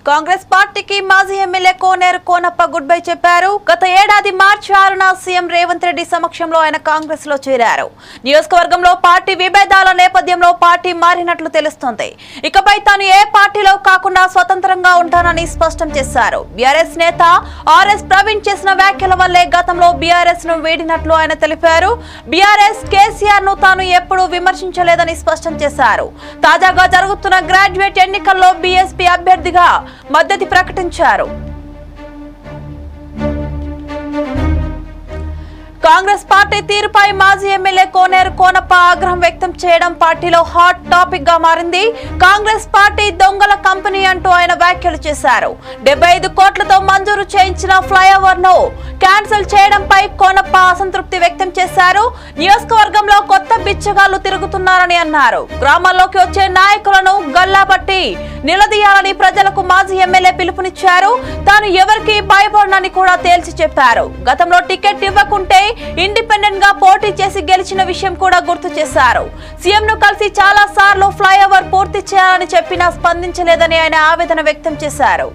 కాంగ్రెస్ పార్టీకి మాజీ ఎమ్మెల్యే కోనేరు Konappa good bye చెప్పారు. గత ఏడాది మార్చి 6న సీఎం రేవంత్ రెడ్డి సమక్షంలో ఆయన కాంగ్రెస్ లో చేరారు. నియోజకవర్గంలో పార్టీ విభేదాల నేపథ్యంలో పార్టీ మారినట్లు తెలుస్తోంది. ఇకపై తాను ఏ పార్టీలో కాకుండా స్వతంత్రంగా ఉంటానని స్పష్టం చేశారు. బీఆర్ఎస్ నేత ఆర్ఎస్ ప్రవీణ్ చేసిన వ్యాఖ్యల వల్లే గతంలో బీఆర్ఎస్ ను వీడినట్లు ఆయన తెలిపారు. బీఆర్ఎస్ కేసీఆర్ ను తాను ఎప్పుడూ విమర్శించలేదని స్పష్టం చేశారు. తాజాగా జరుగుతున్న గ్రాడ్యుయేట్ ఎన్నికల్లో బీఎస్పీ అభ్యర్థిగా మద్దతు ప్రకటించారు. కాంగ్రెస్ పార్టీ తీరుపై మాజీ ఎమ్మెల్యే కోనేరు కోనప్ప ఆగ్రహం వ్యక్తం చేయడం పార్టీలో హాట్ టాపిక్ గా మారింది. కాంగ్రెస్ పార్టీ దొంగల కంపెనీ అంటూ ఆయన వ్యాఖ్యలు చేశారు. 75 కోట్లతో మంజూరు చేయించిన ఫ్లైఓవర్ ను క్యాన్సిల్ చేయడంపై కోనప్ప అసంతృప్తి వ్యక్తం చేశారు. నియోజకవర్గంలో కొత్త బిచ్చగాళ్లు తిరుగుతున్నారని అన్నారు. గ్రామాల్లోకి వచ్చే నాయకులను గల్లాపట్టి నిలదీయాలని ప్రజలకు మాజీ ఎమ్మెల్యే పిలుపునిచ్చారు. తాను ఎవరికి భయపడనని కూడా తేల్చి చెప్పారు. గతంలో టికెట్ ఇవ్వకుంటే ఇండిపెండెంట్ గా పోటీ చేసి గెలిచిన విషయం కూడా గుర్తు చేశారు. సీఎం ను కలిసి చాలా సార్లు ఫ్లైఓవర్ పూర్తి చేయాలని చెప్పినా స్పందించలేదని ఆయన ఆవేదన వ్యక్తం చేశారు.